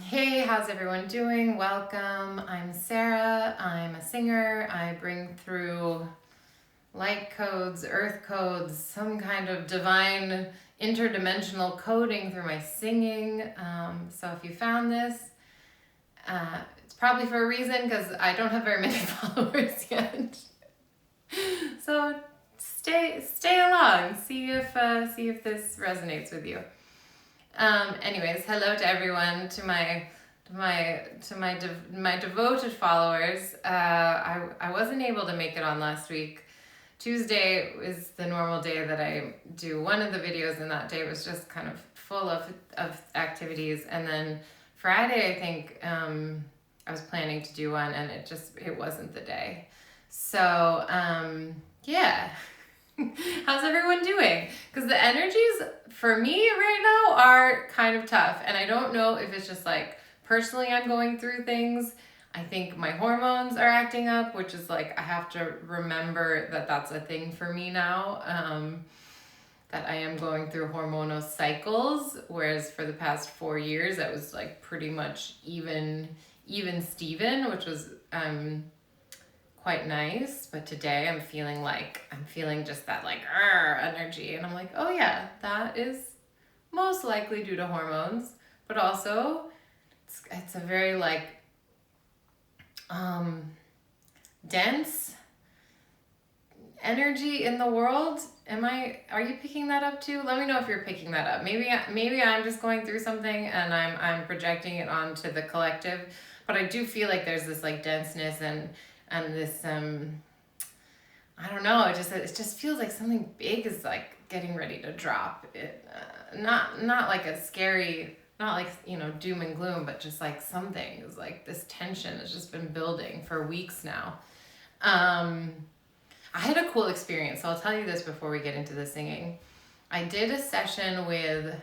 Hey, how's everyone doing? Welcome. I'm Sarah. I'm a singer. I bring through light codes, earth codes, some kind of divine interdimensional coding through my singing. So if you found this, it's probably for a reason because I don't have very many followers yet. So stay along. See if this resonates with you. Anyways, hello to everyone, to my devoted followers. I wasn't able to make it on last week. Tuesday is the normal day that I do one of the videos, and that day was just kind of full of activities. And then Friday, I think I was planning to do one, and it wasn't the day. So yeah. How's everyone doing? Because the energies for me right now are kind of tough. And I don't know if it's just like personally I'm going through things. I think my hormones are acting up, which is like I have to remember that that's a thing for me now. That I am going through hormonal cycles, whereas for the past 4 years I was like pretty much even Steven, which was quite nice. But today I'm feeling just that like energy, and I'm like, oh yeah, that is most likely due to hormones, but also it's a very like dense energy in the world. Are you picking that up too? Let me know if you're picking that up. Maybe I'm just going through something and I'm projecting it onto the collective, but I do feel like there's this like denseness and this I don't know, it just feels like something big is like getting ready to drop. Not like a scary, not like, doom and gloom, but just like something is like this tension has just been building for weeks now. I had a cool experience, so I'll tell you this before we get into the singing. I did a session with,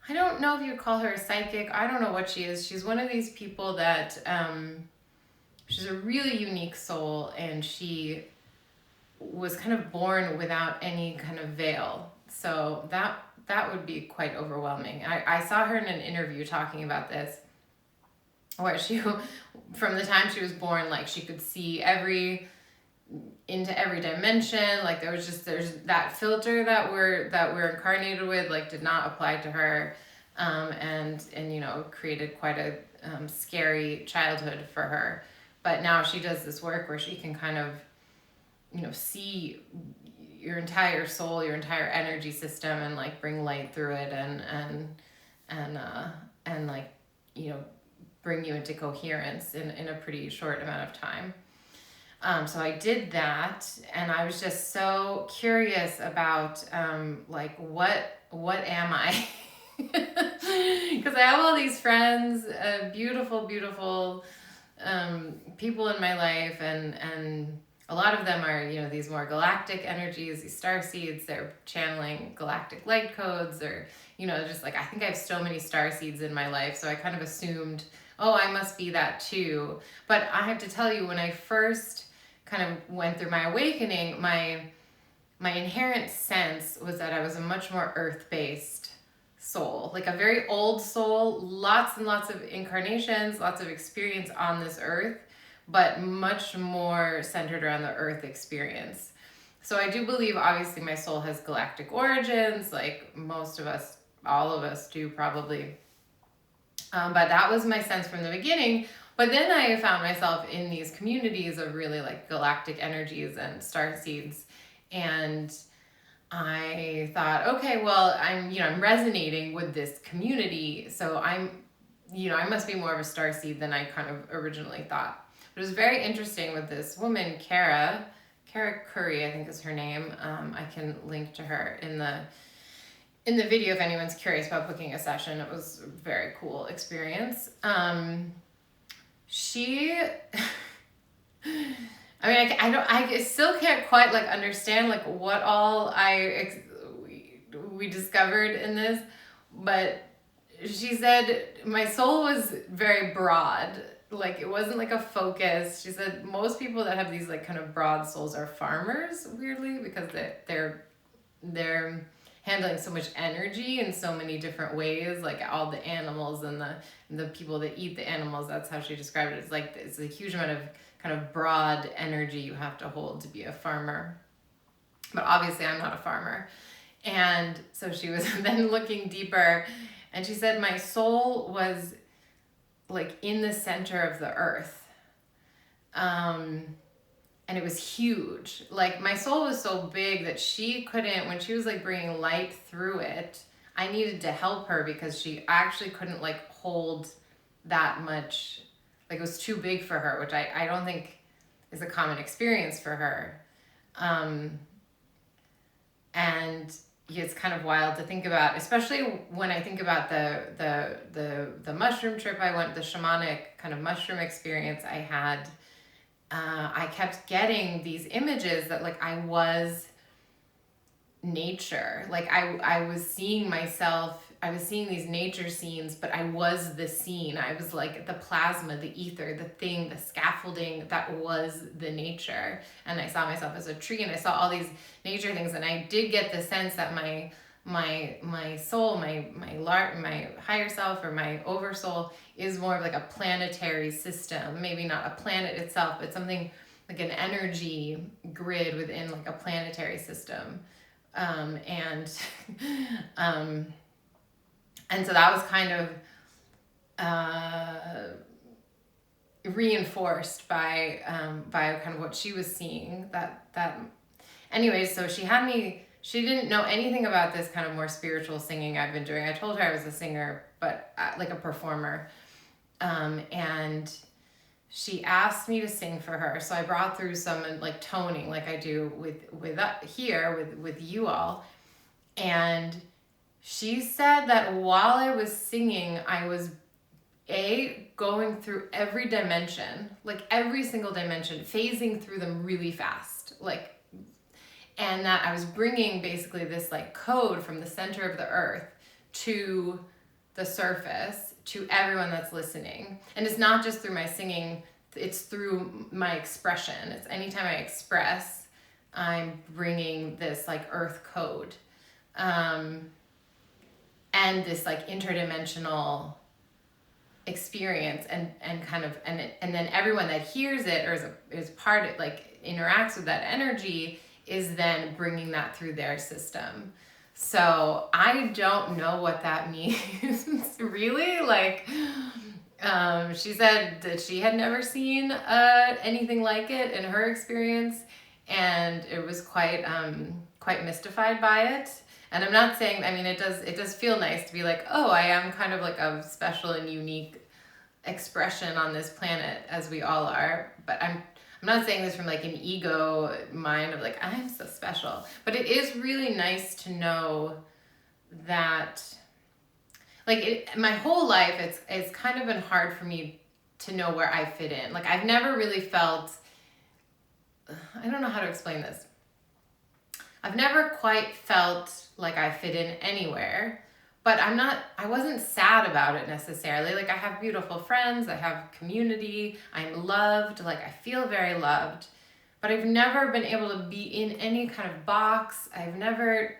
I don't know if you'd call her a psychic. I don't know what she is. She's one of these people that she's a really unique soul, and she was kind of born without any kind of veil. So that would be quite overwhelming. I saw her in an interview talking about this, where she, from the time she was born, like she could see into every dimension. Like there's that filter that we're incarnated with, like did not apply to her, and created quite a scary childhood for her. But now she does this work where she can kind of, see your entire soul, your entire energy system, and like bring light through it, and like, bring you into coherence in a pretty short amount of time. So I did that, and I was just so curious about like what am I? Because I have all these friends, beautiful people in my life, and a lot of them are, these more galactic energies, these star seeds. They're channeling galactic light codes, or, just like, I think I have so many star seeds in my life. So I kind of assumed, oh, I must be that too. But I have to tell you, when I first kind of went through my awakening, my inherent sense was that I was a much more earth-based soul, like a very old soul, lots and lots of incarnations, lots of experience on this earth, but much more centered around the earth experience. So I do believe, obviously, my soul has galactic origins, like most of us, all of us do probably. But that was my sense from the beginning. But then I found myself in these communities of really like galactic energies and star seeds. And I thought, okay, well, I'm resonating with this community. So I must be more of a star seed than I kind of originally thought. It was very interesting with this woman, Kara Curry, I think is her name. I can link to her in the video if anyone's curious about booking a session. It was a very cool experience. She, I still can't quite like understand like what all we discovered in this, but she said my soul was very broad. Like it wasn't like a focus. She said most people that have these like kind of broad souls are farmers, weirdly, because they're handling so much energy in so many different ways, like all the animals and the people that eat the animals. That's how she described it. It's like it's a huge amount of kind of broad energy you have to hold to be a farmer. But obviously I'm not a farmer. And so she was then looking deeper, and she said my soul was like in the center of the earth. And it was huge. Like my soul was so big that she couldn't, when she was like bringing light through it, I needed to help her because she actually couldn't like hold that much. Like it was too big for her, which I don't think is a common experience for her. And it's kind of wild to think about, especially when I think about the mushroom trip I went, the shamanic kind of mushroom experience I had. I kept getting these images that like I was nature. Like I was seeing myself, I was seeing these nature scenes, but I was the scene. I was like the plasma, the ether, the thing, the scaffolding that was the nature. And I saw myself as a tree, and I saw all these nature things. And I did get the sense that my soul, my higher self, or my oversoul is more of like a planetary system. Maybe not a planet itself, but something like an energy grid within like a planetary system. And so that was kind of reinforced by kind of what she was seeing. Anyways, so she had me. She didn't know anything about this kind of more spiritual singing I've been doing. I told her I was a singer, but like a performer. And she asked me to sing for her. So I brought through some like toning, like I do with you all. And she said that while I was singing, I was going through every dimension, like every single dimension, phasing through them really fast, and that I was bringing basically this like code from the center of the earth to the surface, to everyone that's listening. And it's not just through my singing, it's through my expression. It's anytime I express, I'm bringing this like earth code. And this like interdimensional experience, and then everyone that hears it or is part of, like, interacts with that energy, is then bringing that through their system. So I don't know what that means really. Like, she said that she had never seen anything like it in her experience, and it was quite mystified by it. And I'm not saying, I mean, it does feel nice to be like, oh, I am kind of like a special and unique expression on this planet, as we all are. But I'm not saying this from like an ego mind of like, I'm so special. But it is really nice to know that, like, my whole life, it's kind of been hard for me to know where I fit in. Like, I've never really felt, I don't know how to explain this. I've never quite felt like I fit in anywhere, but I wasn't sad about it necessarily. Like, I have beautiful friends, I have community, I'm loved, like I feel very loved, but I've never been able to be in any kind of box. I've never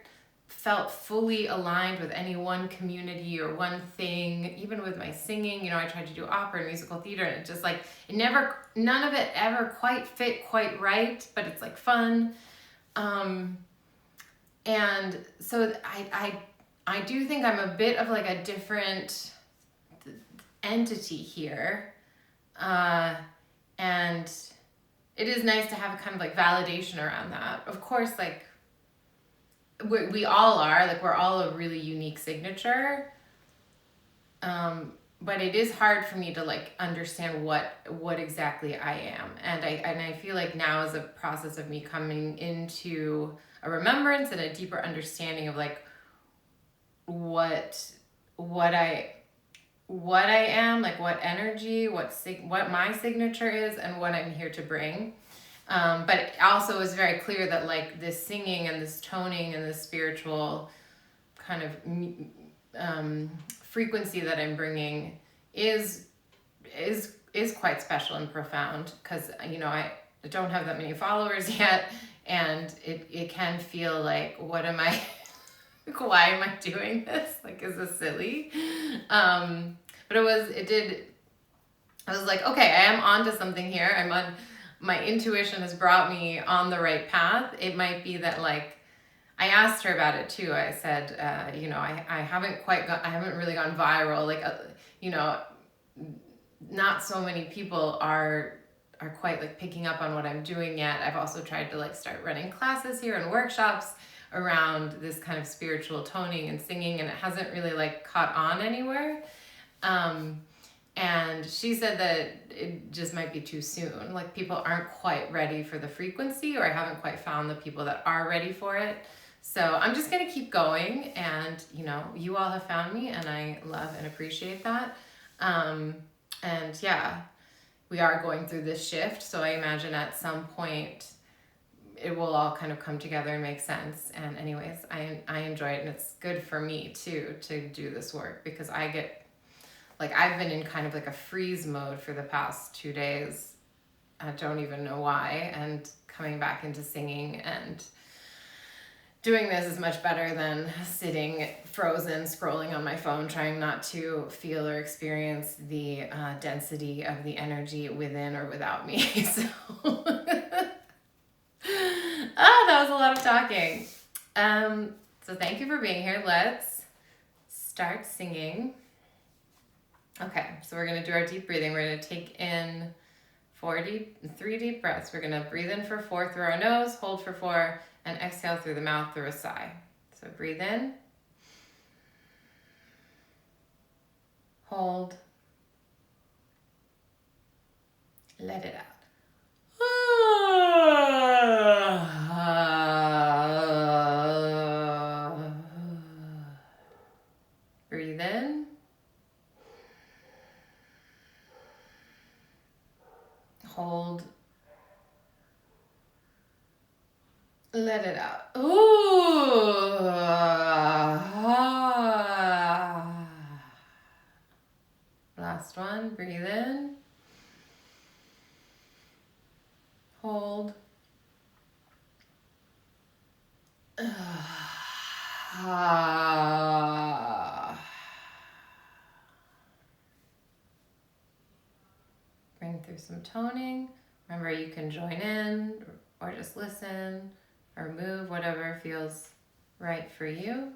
felt fully aligned with any one community or one thing. Even with my singing, I tried to do opera and musical theater, and it just like, none of it ever quite fit quite right, but it's like fun. And so I do think I'm a bit of like a different entity here. And it is nice to have kind of like validation around that. Of course, like we all are, like we're all a really unique signature. But it is hard for me to like understand what exactly I am. And I feel like now is a process of me coming into a remembrance and a deeper understanding of like what I am, like what energy, what my signature is, and what I'm here to bring. But it also is very clear that like this singing and this toning and this spiritual kind of frequency that I'm bringing is quite special and profound, because I don't have that many followers yet, and it can feel like, what am I Like, why am I doing this? Like, is this silly? But I was like, okay, I am onto something here. My intuition has brought me on the right path. It might be that, like, I asked her about it too. I said, I haven't really gone viral. Like, not so many people are quite like picking up on what I'm doing yet. I've also tried to like start running classes here and workshops around this kind of spiritual toning and singing, and it hasn't really like caught on anywhere. And she said that it just might be too soon. Like, people aren't quite ready for the frequency, or I haven't quite found the people that are ready for it. So I'm just going to keep going, and you all have found me, and I love and appreciate that. And yeah, we are going through this shift, so I imagine at some point it will all kind of come together and make sense. And anyways, I enjoy it, and it's good for me too to do this work, because I get, like, I've been in kind of like a freeze mode for the past 2 days. I don't even know why, and coming back into singing and doing this is much better than sitting frozen, scrolling on my phone, trying not to feel or experience the density of the energy within or without me. So, that was a lot of talking. So thank you for being here. Let's start singing. Okay, so we're going to do our deep breathing. We're going to take in 3 deep breaths. We're going to breathe in for 4 through our nose, hold for 4, and exhale through the mouth through a sigh. So breathe in, hold, let it out. Breathe in, hold, let it out. Ooh. Last one, breathe in, hold, bring through some toning. Remember, you can join in or just listen or move, whatever feels right for you.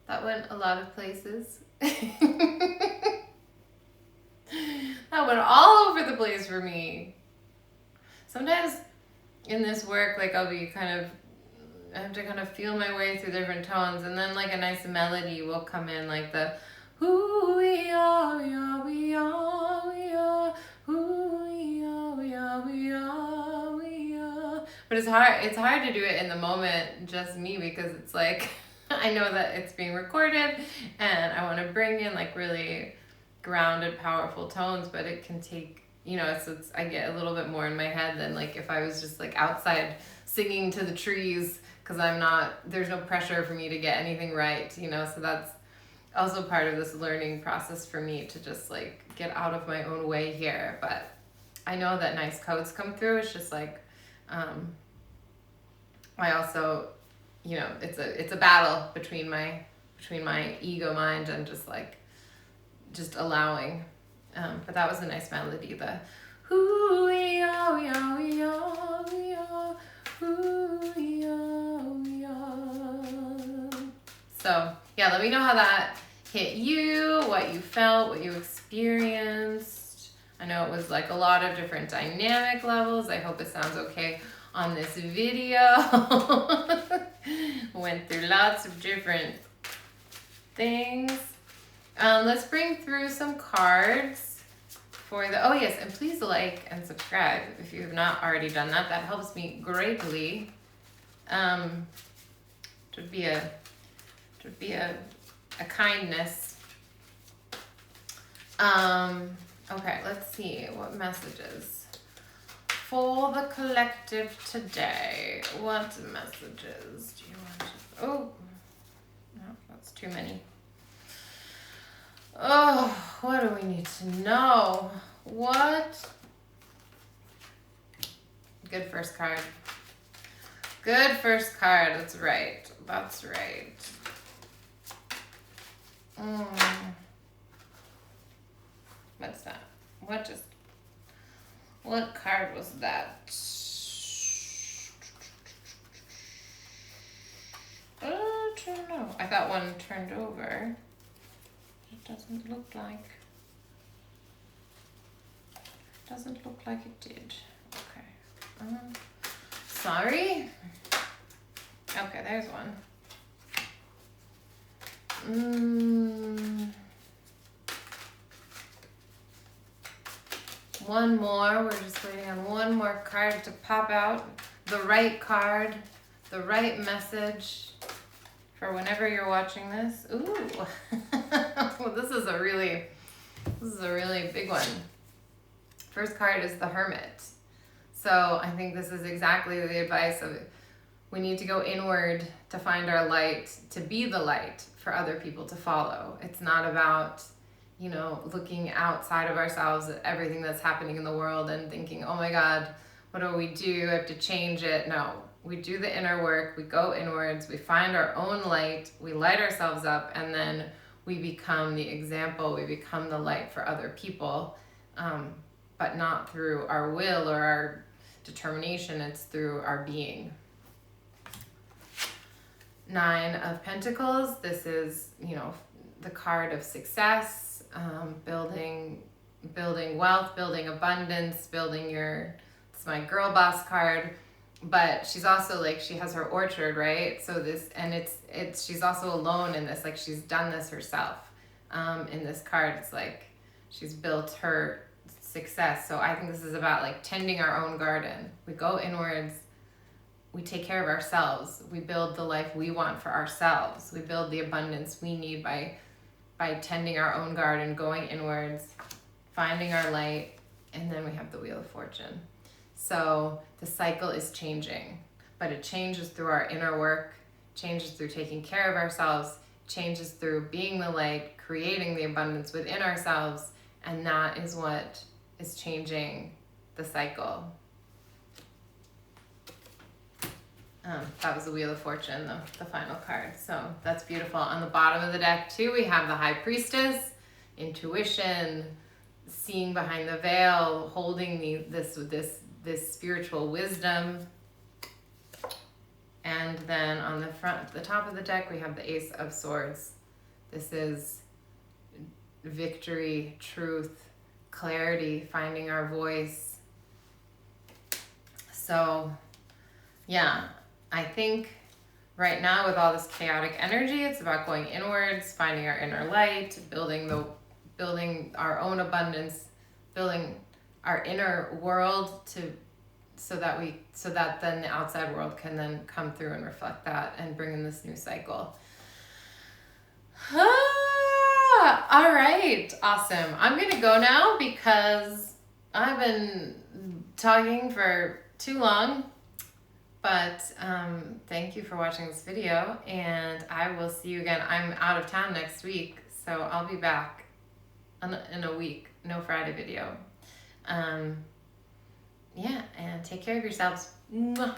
That went a lot of places. That went all over the place for me. Sometimes in this work, like I'll be kind of, I have to kind of feel my way through different tones, and then like a nice melody will come in, like the who we are, we are, we are, we are, who we are, we are, we are, we are. But it's hard to do it in the moment, just me, because it's like I know that it's being recorded and I want to bring in like really grounded, powerful tones, but it can take, it's I get a little bit more in my head than like if I was just like outside singing to the trees, because there's no pressure for me to get anything right, so that's also part of this learning process for me, to just like get out of my own way here. But I know that nice codes come through. It's just like, I also, it's a battle between my ego mind and just allowing. But that was a nice melody. The who we are, we are, we are, we are, who we are, we are. So yeah, let me know how that hit you, what you felt, what you experienced. I know it was like a lot of different dynamic levels. I hope it sounds okay on this video. Went through lots of different things. Let's bring through some cards for oh yes, and please like and subscribe if you have not already done that. That helps me greatly. It would be a kindness. Okay, let's see what messages for the collective today. What messages do you want to... Oh, no, that's too many. Oh, what do we need to know? What? Good first card. Good first card. That's right. That's right. What's that? What card was that? I don't know. I thought one turned over. It doesn't look like it did. Okay. Sorry. Okay, there's one. One more. We're just waiting on one more card to pop out. The right card, the right message for whenever you're watching this. Ooh. Well, this is a really big one. First card is the Hermit. So I think this is exactly the advice of, we need to go inward to find our light, to be the light for other people to follow. It's not about, looking outside of ourselves at everything that's happening in the world and thinking, oh my God, what do we do? I have to change it. No, we do the inner work. We go inwards. We find our own light. We light ourselves up, and then we become the example. We become the light for other people, but not through our will or our determination. It's through our being. 9 of Pentacles. This is, the card of success, building wealth, building abundance, it's my girl boss card. But she's also like, she has her orchard, right? So she's also alone in this, like she's done this herself. In this card, it's like she's built her success. So I think this is about like tending our own garden. We go inwards. We take care of ourselves. We build the life we want for ourselves. We build the abundance we need by tending our own garden, going inwards, finding our light, and then we have the Wheel of Fortune. So the cycle is changing, but it changes through our inner work, changes through taking care of ourselves, changes through being the light, creating the abundance within ourselves, and that is what is changing the cycle. That was the Wheel of Fortune, the final card. So that's beautiful. On the bottom of the deck too, we have the High Priestess, intuition, seeing behind the veil, holding this spiritual wisdom. And then on the top of the deck, we have the Ace of Swords. This is victory, truth, clarity, finding our voice. So yeah, I think right now with all this chaotic energy, it's about going inwards, finding our inner light, building our own abundance, building our inner world so that then the outside world can then come through and reflect that and bring in this new cycle. All right, awesome. I'm gonna go now because I've been talking for too long. But thank you for watching this video, and I will see you again. I'm out of town next week, so I'll be back in a week. No Friday video. Yeah, and take care of yourselves. Mwah.